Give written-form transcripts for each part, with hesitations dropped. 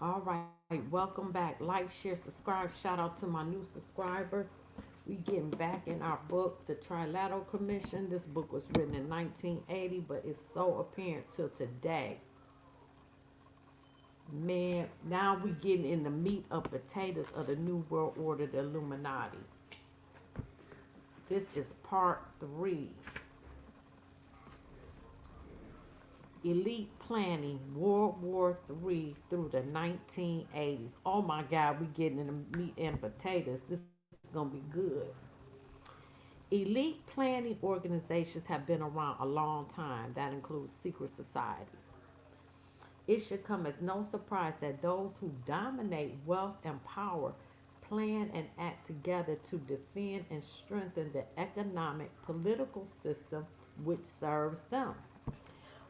All right, welcome back. Like, share, subscribe. Shout out to my new subscribers. We getting back in our book, The Trilateral Commission. This book was written in 1980, but it's so apparent till today. Man, now we getting in the meat of potatoes of the New World Order, the Illuminati. This is part three. Elite planning, World War III through the 1980s. Oh my God, we getting in the meat and potatoes. This is gonna be good. Elite planning organizations have been around a long time. That includes secret societies. It should come as no surprise that those who dominate wealth and power plan and act together to defend and strengthen the economic political system which serves them.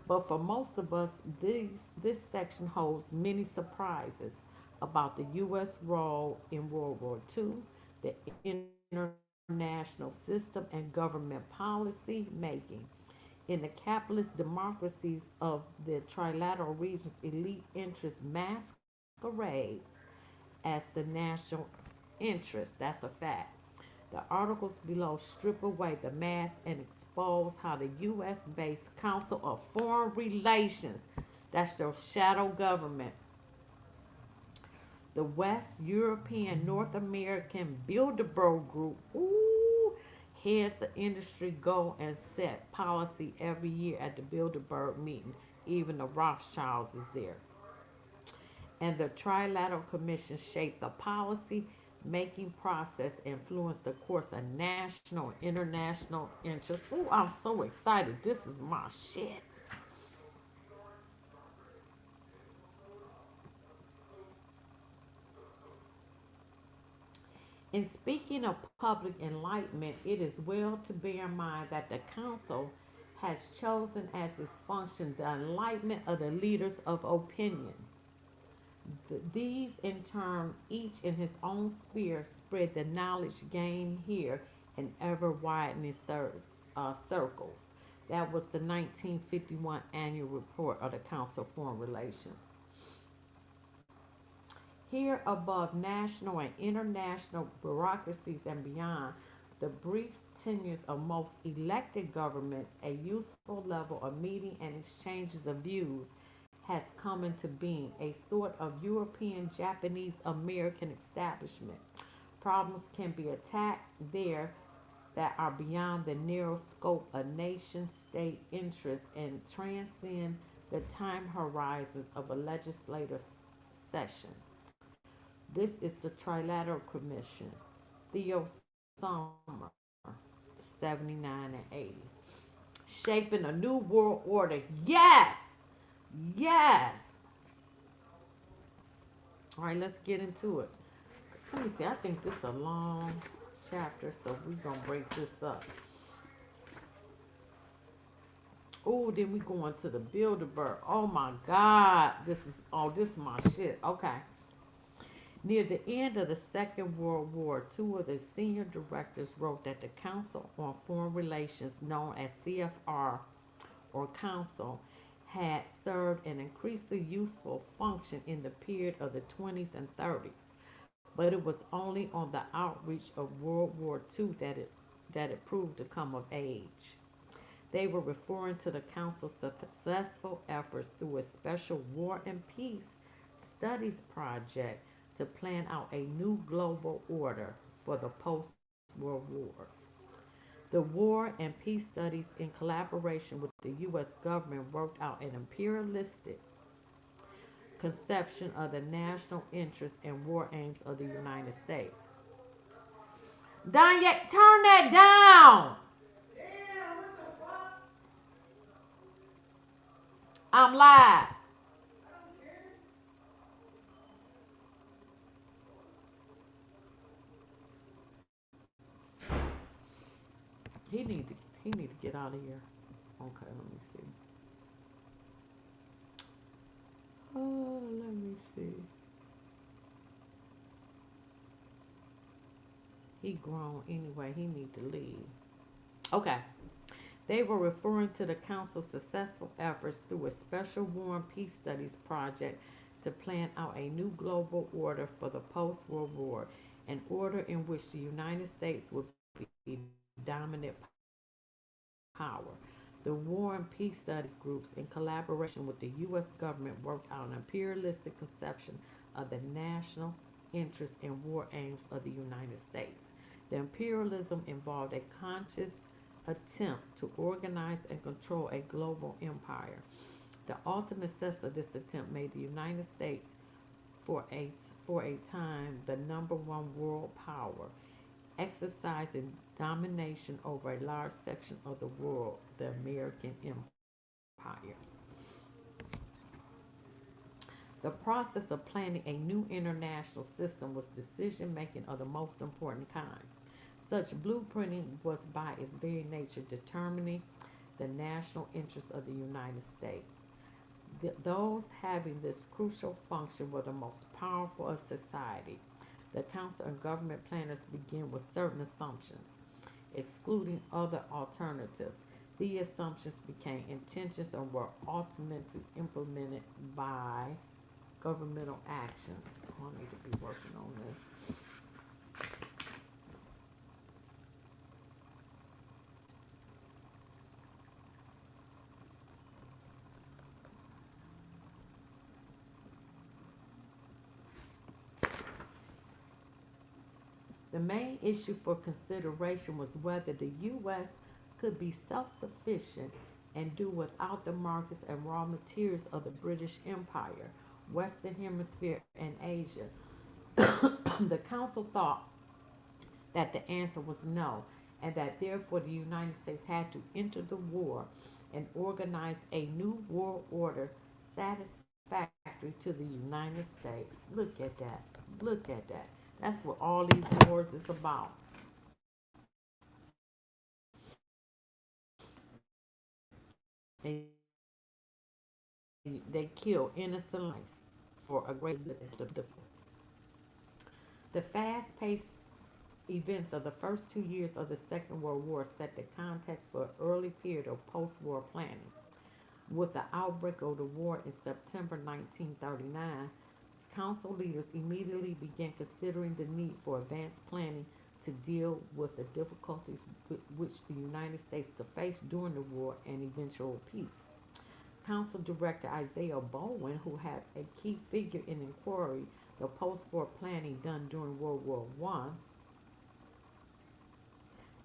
But for most of us, this section holds many surprises about the U.S. role in World War II, the international system, and government policy making. In the capitalist democracies of the trilateral regions, elite interest masquerades as the national interest. That's a fact. The articles below strip away the mask and expose how the U.S. based Council of Foreign Relations, that's your shadow government, the West European North American Bilderberg Group, ooh, heads the industry go and set policy every year at the Bilderberg meeting. Even the Rothschilds is there. And the Trilateral Commission shaped the policy making process, influence the course of national and international interests. Oh, I'm so excited. This is my shit. In speaking of public enlightenment, it is well to bear in mind that the Council has chosen as its function the enlightenment of the leaders of opinion. These, in turn, each in his own sphere, spread the knowledge gained here in ever widening circles. That was the 1951 annual report of the Council of Foreign Relations. Here, above national and international bureaucracies and beyond, the brief tenures of most elected governments, a useful level of meeting and exchanges of views has come into being, a sort of European Japanese American establishment. Problems can be attacked there that are beyond the narrow scope of nation state interests and transcend the time horizons of a legislative session. This is the Trilateral Commission. Theo Summer, 79 and 80. Shaping a new world order. Yes! Yes! All right, let's get into it. Let me see. I think this is a long chapter, so we're going to break this up. Oh, then we go into the Bilderberg. Oh my God. This is my shit. Okay. Near the end of the Second World War, two of the senior directors wrote that the Council on Foreign Relations, known as CFR or Council, had served an increasingly useful function in the period of the 20s and 30s, but it was only on the outreach of World War II that it proved to come of age. They were referring to the Council's successful efforts through a special War and Peace Studies project to plan out a new global order for the post World War. The War and Peace Studies, in collaboration with the U.S. government, worked out an imperialistic conception of the national interests and war aims of the United States. Danye, turn that down! I'm live. He need to he need to get out of here. Okay, let me see. Oh, let me see. He grown anyway. He need to leave. Okay. They were referring to the Council's successful efforts through a special War and Peace Studies project to plan out a new global order for the post World War, an order in which the United States would be dominant power. The War and Peace Studies groups, in collaboration with the U.S. government, worked out an imperialistic conception of the national interests and war aims of the United States. The imperialism involved a conscious attempt to organize and control a global empire. The ultimate success of this attempt made the United States for a, for a time the number one world power, exercising domination over a large section of the world, the American Empire. The process of planning a new international system was decision making of the most important kind. Such blueprinting was by its very nature determining the national interests of the United States. Those having this crucial function were the most powerful of society. The council and government planners begin with certain assumptions, excluding other alternatives. These assumptions became intentions and were ultimately implemented by governmental actions. I need to be working on this. The main issue for consideration was whether the U.S. could be self sufficient and do without the markets and raw materials of the British Empire, Western Hemisphere, and Asia. The Council thought that the answer was no, and that therefore the United States had to enter the war and organize a new world order satisfactory to the United States. Look at that. Look at that. That's what all these wars is about. They, they kill innocent lives for a great the fast-paced events of the first 2 years of the Second World War set the context for an early period of post-war planning. With the outbreak of the war in September 1939, council leaders immediately began considering the need for advanced planning to deal with the difficulties which the United States could face during the war and eventual peace. Council Director Isaiah Bowen, who had a key figure in inquiry the post-war planning done during World War I,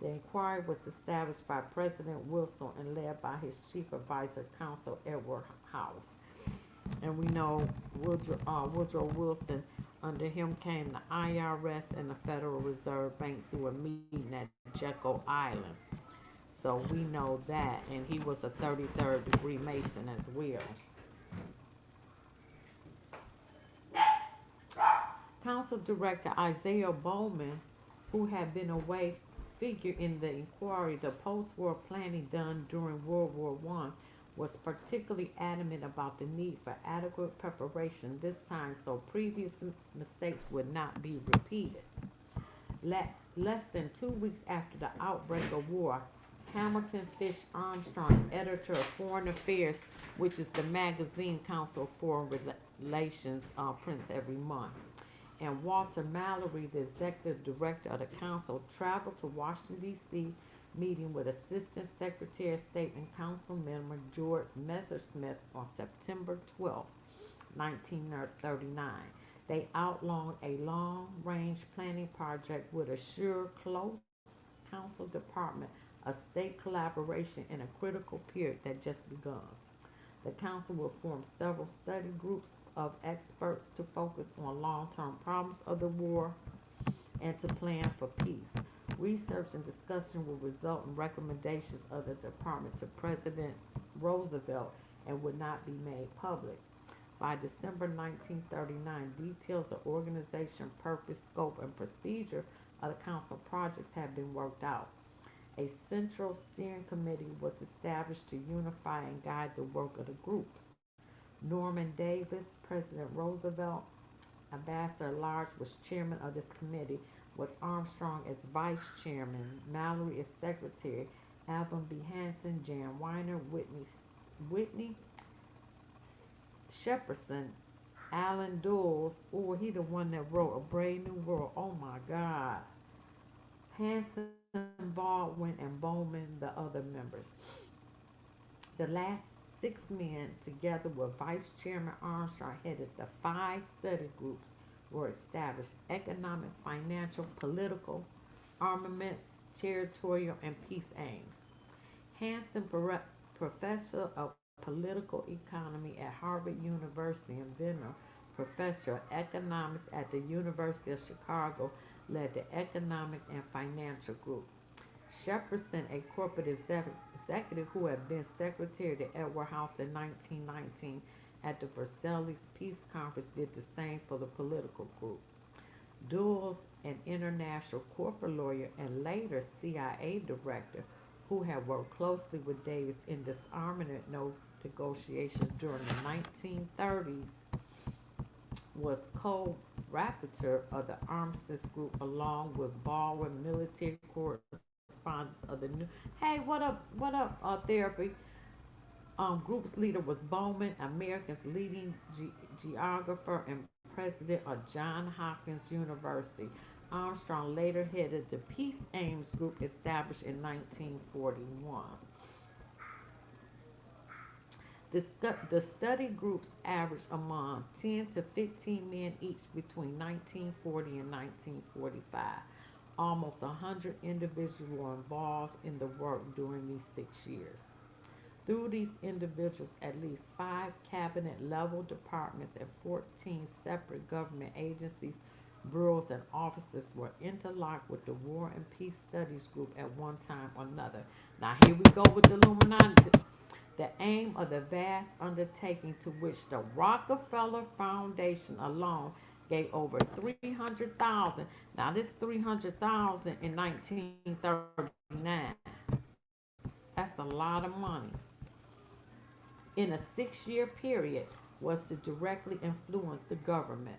the inquiry was established by President Wilson and led by his chief advisor, Counsel Edward House. And we know Woodrow Wilson, under him came the IRS and the Federal Reserve Bank through a meeting at Jekyll Island. So we know that. And he was a 33rd degree Mason as well. Council Director Isaiah Bowman, who had been a figure in the inquiry the post-war planning done during World War I, was particularly adamant about the need for adequate preparation this time so previous mistakes would not be repeated. Less than 2 weeks after the outbreak of war, Hamilton Fish Armstrong, editor of Foreign Affairs, which is the magazine Council of Foreign Relations prints every month, and Walter Mallory, the executive director of the council, traveled to Washington, D.C., meeting with Assistant Secretary of State and Council member George Messersmith on September 12, 1939. They outlined a long-range planning project would assure close council department of state collaboration in a critical period that just begun. The council will form several study groups of experts to focus on long-term problems of the war and to plan for peace. Research and discussion will result in recommendations of the department to President Roosevelt and would not be made public. By December 1939, details of organization, purpose, scope, and procedure of the council projects have been worked out. A central steering committee was established to unify and guide the work of the groups. Norman Davis, President Roosevelt, Ambassador at Large, was chairman of this committee, with Armstrong as vice chairman, Mallory as secretary, Alvin B. Hansen, Jan Weiner, Whitney Shepperson, Alan Dulles, or he the one that wrote A Brave New World. Oh my God. Hanson, Baldwin, and Bowman, the other members. The last six men, together with Vice Chairman Armstrong, headed the five study groups were established: economic, financial, political, armaments, territorial, and peace aims. Hansen, professor of political economy at Harvard University and Venner, professor of economics at the University of Chicago, led the economic and financial group. Shepperson, a corporate executive who had been secretary to Edward House in 1919 at the Versailles Peace Conference, did the same for the political group. Dulles, an international corporate lawyer and later CIA director who had worked closely with Davis in disarmament negotiations during the 1930s, was co-rapporteur of the armistice group along with Baldwin, military correspondents of the new. Hey, what up, therapy? Group's leader was Bowman, America's leading geographer and president of Johns Hopkins University. Armstrong later headed the Peace Aims Group established in 1941. The study groups averaged among 10 to 15 men each between 1940 and 1945. Almost 100 individuals were involved in the work during these 6 years. Through these individuals, at least five cabinet level departments and 14 separate government agencies, bureaus, and offices were interlocked with the War and Peace Studies Group at one time or another. Now, here we go with the Illuminati. The aim of the vast undertaking, to which the Rockefeller Foundation alone gave over 300,000. Now, this 300,000 in 1939. That's a lot of money. In a 6 year period, was to directly influence the government.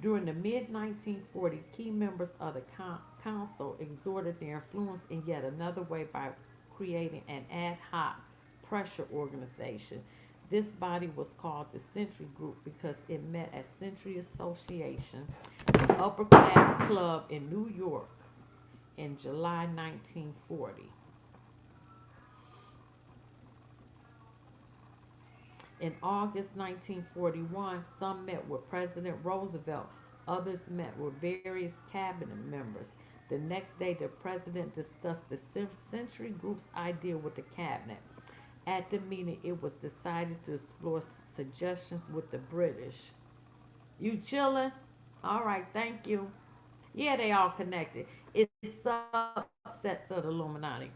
During the mid 1940s, key members of the council exerted their influence in yet another way by creating an ad hoc pressure organization. This body was called the Century Group because it met at Century Association, an upper class club in New York, in July 1940. In August 1941, some met with President Roosevelt, others met with various cabinet members. The next day, the president discussed the Century Group's idea with the cabinet. At the meeting, it was decided to explore suggestions with the British. You chilling? All right, thank you. Yeah, they all connected. It's subsets of the Illuminati.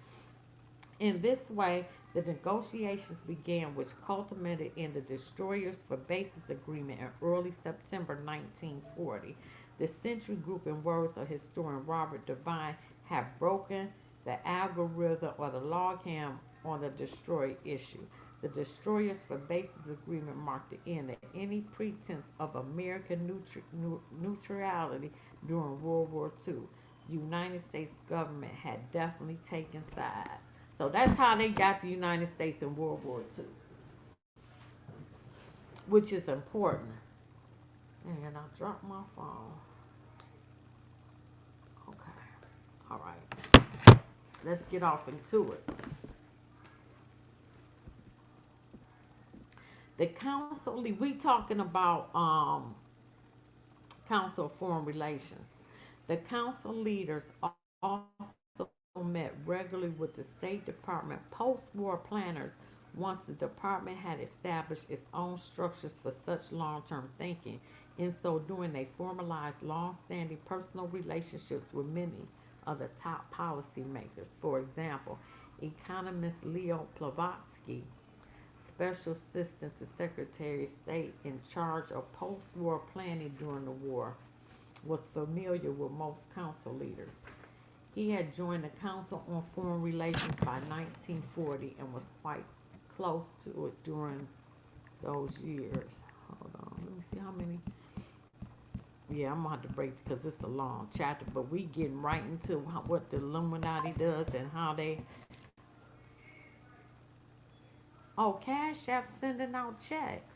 In this way, the negotiations began, which culminated in the Destroyers for Bases Agreement in early September 1940. The Century Group, in words of historian Robert Devine, have broken the algorithm or the logjam on the destroyer issue. The Destroyers for Bases Agreement marked the end of any pretense of American neutrality during World War II. The United States government had definitely taken sides. So that's how they got the United States in World War II, which is important. And I dropped my phone. Okay. All right. Let's get off into it. The council, we talking about Council of Foreign Relations. The council leaders also met regularly with the State Department post-war planners once the department had established its own structures for such long-term thinking. In so doing, they formalized long-standing personal relationships with many of the top policymakers. For example, economist Leo Blavatsky, special assistant to Secretary of State in charge of post-war planning during the war, was familiar with most council leaders. He had joined the Council on Foreign Relations by 1940 and was quite close to it during those years. Hold on, let me see how many. Yeah, I'm gonna have to break because it's a long chapter, but we getting right into what the Illuminati does and how they. Oh, Cash App sending out checks.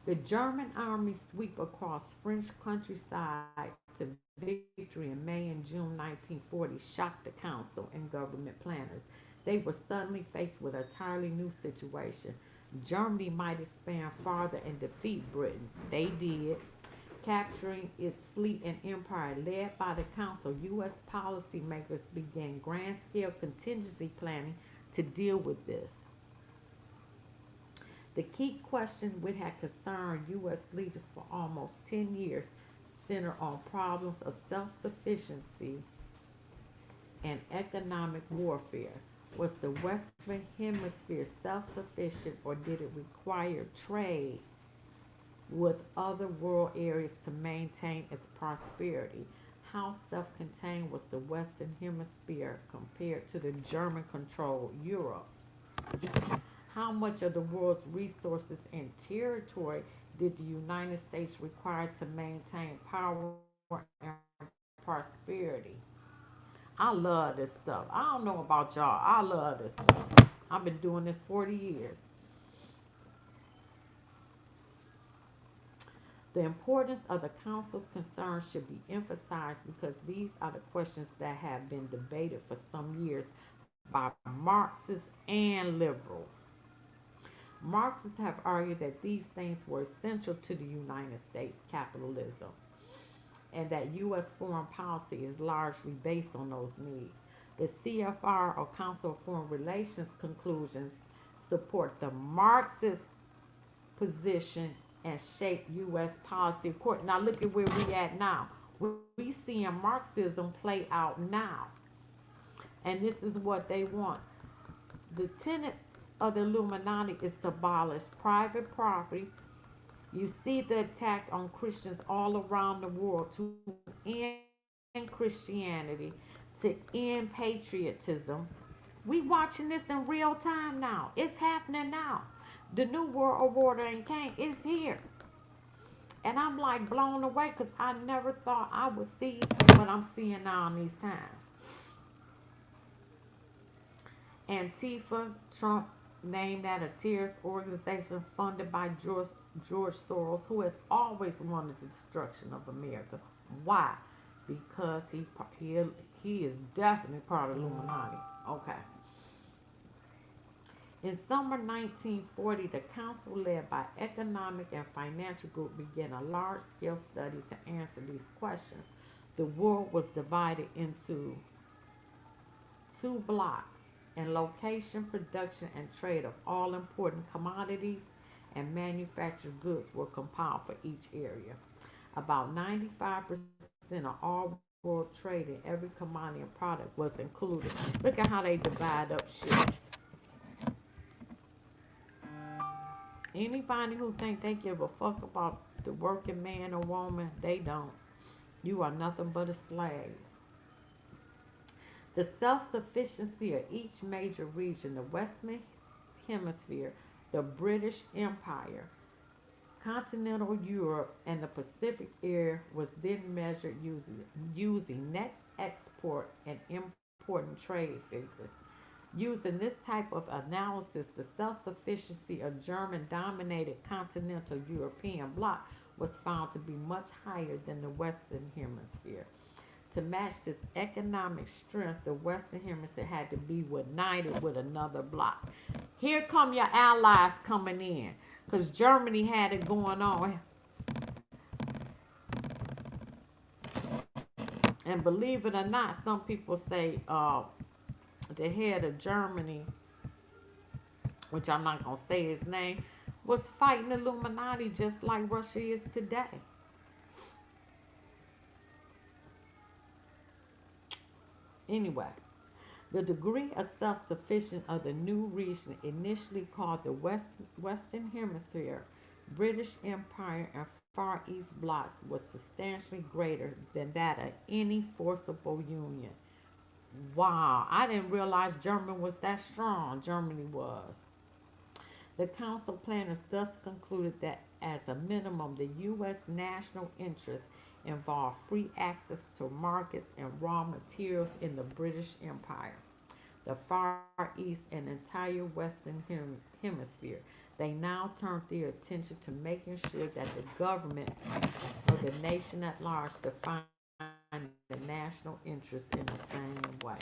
The German army sweep across French countryside to victory in May and June 1940 shocked the council and government planners. They were suddenly faced with a entirely new situation. Germany might expand farther and defeat Britain. They did, capturing its fleet and empire. Led by the council, U.S. policymakers began grand scale contingency planning to deal with this. The key question which had concerned U.S. leaders for almost 10 years centered on problems of self sufficiency and economic warfare. Was the Western Hemisphere self sufficient or did it require trade with other world areas to maintain its prosperity? How self contained was the Western Hemisphere compared to the German controlled Europe? How much of the world's resources and territory did the United States require to maintain power and prosperity? I love this stuff. I don't know about y'all. I love this stuff. I've been doing this 40 years. The importance of the Council's concerns should be emphasized because these are the questions that have been debated for some years by Marxists and liberals. Marxists have argued that these things were essential to the United States capitalism and that U.S. foreign policy is largely based on those needs. The CFR, or Council of Foreign Relations, conclusions support the Marxist position and shape U.S. policy. Now look at where we at now. We seeing Marxism play out now. And this is what they want. The tenet of the Illuminati is to abolish private property. You see the attack on Christians all around the world to end Christianity, to end patriotism. We watching this in real time now. It's happening now. The new world order ain't came. It's here. And I'm like blown away because I never thought I would see what I'm seeing now in these times. Antifa, Trump named that a terrorist organization funded by George Soros, who has always wanted the destruction of America. Why? Because he is definitely part of Illuminati. Okay. In summer 1940, the council led by economic and financial group began a large-scale study to answer these questions. The world was divided into two blocks in location, production, and trade of all important commodities and manufactured goods were compiled for each area. About 95% of all world trade in every commodity and product was included. Look at how they divide up shit. Anybody who think they give a fuck about the working man or woman, they don't. You are nothing but a slave. The self-sufficiency of each major region, the Western Hemisphere, the British Empire, continental Europe, and the Pacific area was then measured using net export and import and trade figures. Using this type of analysis, the self-sufficiency of German-dominated continental European bloc was found to be much higher than the Western Hemisphere. To match this economic strength, the Western Hemisphere had to be united with another bloc. Here come your allies coming in, because Germany had it going on. And believe it or not, some people say the head of Germany, which I'm not going to say his name, was fighting Illuminati just like Russia is today. Anyway, the degree of self-sufficiency of the new region, initially called the Western Hemisphere, British Empire, and Far East blocs, was substantially greater than that of any forcible union. Wow, I didn't realize Germany was that strong. Germany was. The council planners thus concluded that as a minimum, the U.S. national interest involved free access to markets and raw materials in the British Empire. the Far East, and entire Western Hemisphere. They now turned their attention to making sure that the government of the nation at large defined the national interest in the same way.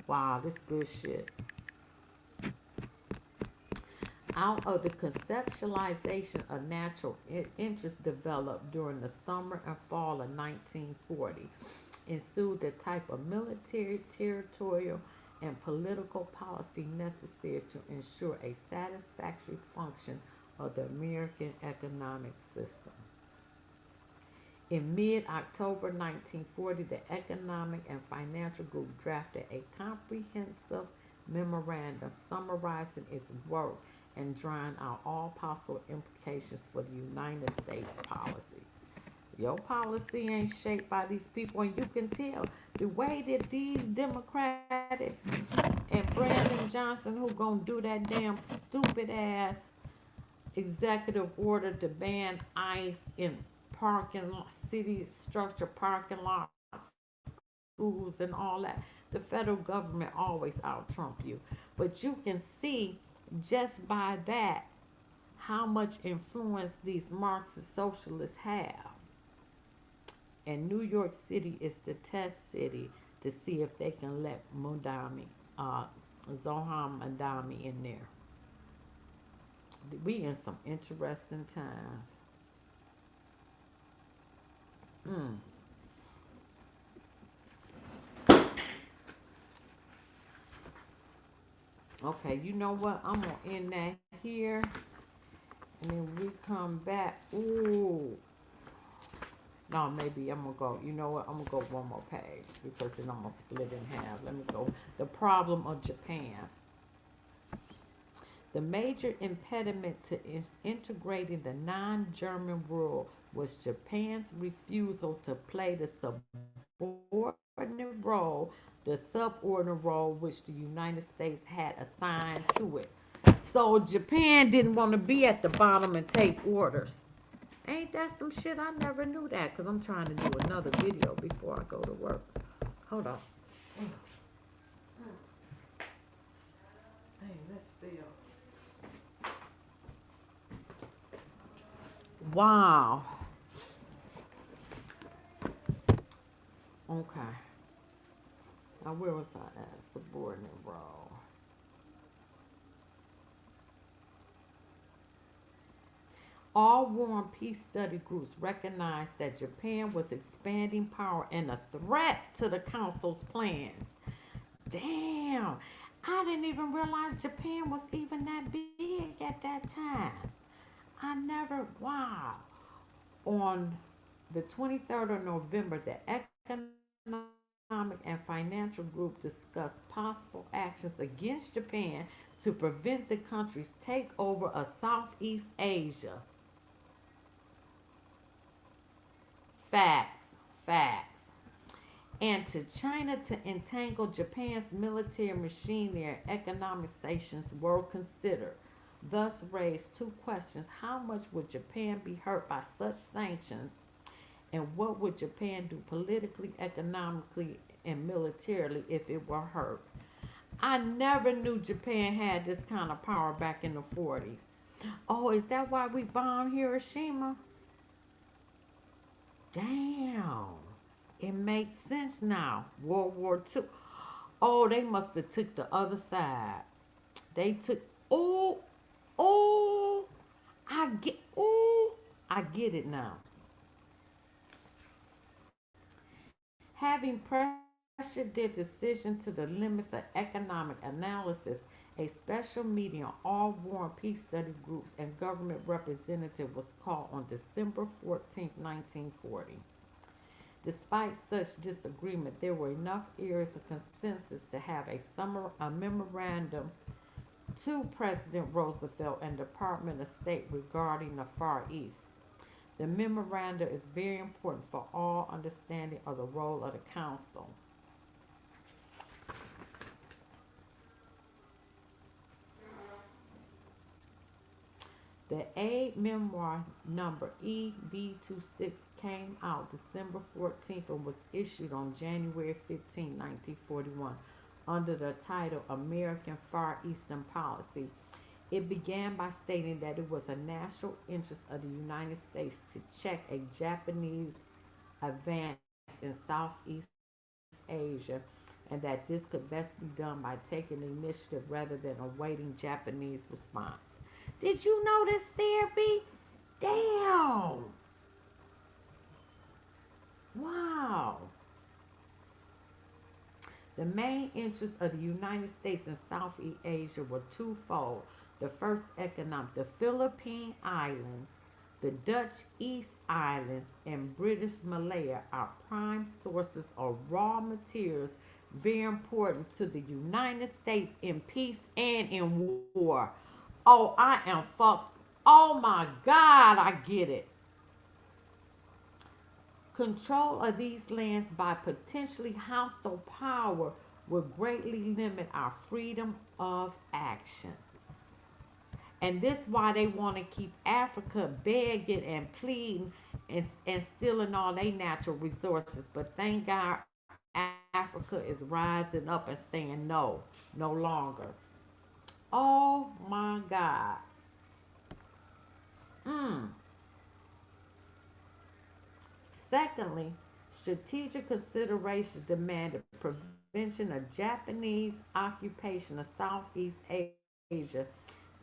Wow, this good shit. Out of the conceptualization of natural interest developed during the summer and fall of 1940 ensued the type of military, territorial, and political policy necessary to ensure a satisfactory function of the American economic system. In mid-October 1940, the Economic and Financial Group drafted a comprehensive memorandum summarizing its work and drawing out all possible implications for the United States policy. Your policy ain't shaped by these people, and you can tell the way that these Democrats and Brandon Johnson, who gonna do that damn stupid ass executive order to ban ICE in parking lot, city structure parking lots, schools, and all that. The federal government always out trump you, but you can see just by that how much influence these Marxist socialists have. And New York City is the test city to see if they can let Zohar Madami in there. We in some interesting times. Mm. Okay, you know what? I'm gonna end that here, and then we come back. Ooh, no, maybe I'm gonna go. You know what? I'm gonna go one more page because then I'm gonna split in half. Let me go. The problem of Japan. The major impediment to integrating the non-German world was Japan's refusal to play the subordinate role, the subordinate role which the United States had assigned to it. So Japan didn't want to be at the bottom and take orders. Ain't that some shit? I never knew that because I'm trying to do another video before I go to work. Hold on. Hey, let's feel. Wow. Okay. Now where was I at? Subordinate role. All war and peace study groups recognized that Japan was expanding power and a threat to the Council's plans. Damn. I didn't even realize Japan was even that big at that time. I never, wow. On the 23rd of November, the Economic and Financial Group discussed possible actions against Japan to prevent the country's takeover of Southeast Asia. Facts, facts. And to China to entangle Japan's military machinery and economic sanctions were considered. Thus raised two questions. How much would Japan be hurt by such sanctions? And what would Japan do politically, economically, and militarily if it were hurt? I never knew Japan had this kind of power back in the 40s. Oh, is that why we bombed Hiroshima? Damn. It makes sense now. World War II. Oh, they must have took the other side. They took, oh, oh, I get it now. Having pressured their decision to the limits of economic analysis, a special meeting of all war and peace study groups and government representatives was called on December 14, 1940. Despite such disagreement, there were enough areas of consensus to have a memorandum to President Roosevelt and Department of State regarding the Far East. The memorandum is very important for all understanding of the role of the Council. The aid memoir number EB26 came out December 14th and was issued on January 15, 1941. under the title American Far Eastern Policy. It began by stating that it was a national interest of the United States to check a Japanese advance in Southeast Asia, and that this could best be done by taking the initiative rather than awaiting Japanese response. Did you know this, therapy? Damn! Wow! The main interests of the United States in Southeast Asia were twofold. The first, economic. The Philippine Islands, the Dutch East Islands, and British Malaya are prime sources of raw materials very important to the United States in peace and in war. Oh, I am fucked. Oh my God, I get it. Control of these lands by potentially hostile power will greatly limit our freedom of action. And this is why they want to keep Africa begging and pleading and stealing all their natural resources. But thank God Africa is rising up and saying no, no longer. Oh my God. Mm. Secondly, strategic considerations demanded prevention of Japanese occupation of Southeast Asia,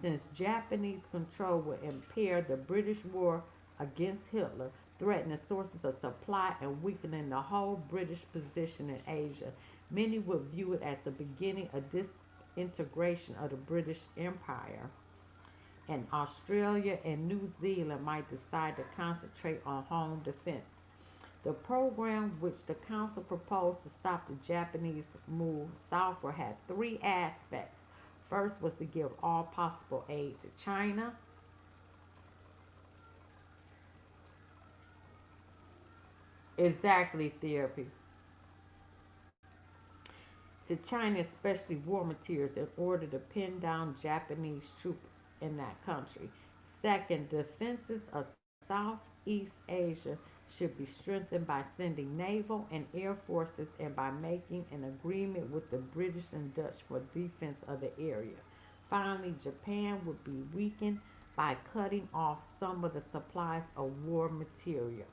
since Japanese control would impair the British war against Hitler, threatening sources of supply and weakening the whole British position in Asia. Many would view it as the beginning of disintegration of the British Empire, and Australia and New Zealand might decide to concentrate on home defense. The program, which the Council proposed to stop the Japanese move southward, had three aspects. First was to give all possible aid to China. Exactly, therapy. To China, especially war materials, in order to pin down Japanese troops in that country. Second, defenses of Southeast Asia should be strengthened by sending naval and air forces and by making an agreement with the British and Dutch for defense of the area. Finally, Japan would be weakened by cutting off some of the supplies of war material.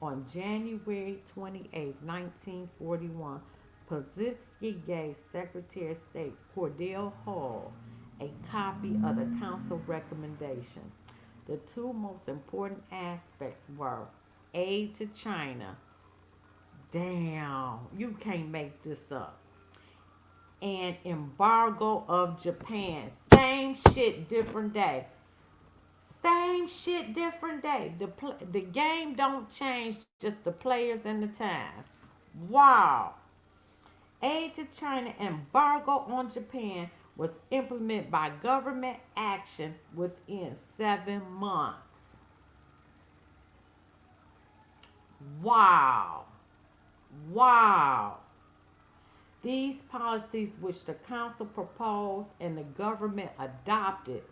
On January 28, 1941, Piłsudski gave Secretary of State Cordell Hull a copy of the Council recommendation. The two most important aspects were aid to China. Damn, you can't make this up. And embargo of Japan. Same shit, different day. Same shit, different day. The game don't change, just the players and the time. Wow. Aid to China embargo on Japan was implemented by government action within 7 months. Wow. Wow. These policies, which the Council proposed and the government adopted,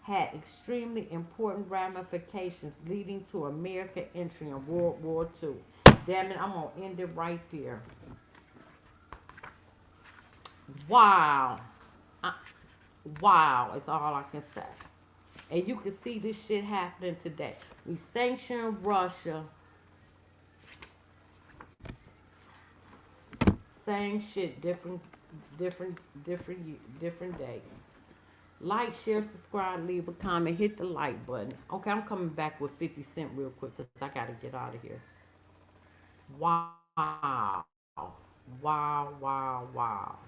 had extremely important ramifications leading to American entry in World War II. Damn it, I'm going to end it right there. Wow. Uh, wow is all I can say. And you can see this shit happening today. We sanction Russia. Same shit, different day. Like, share, subscribe, leave a comment, hit the like button. Okay, I'm coming back with 50 Cent real quick because I got to get out of here. Wow. Wow, wow, wow.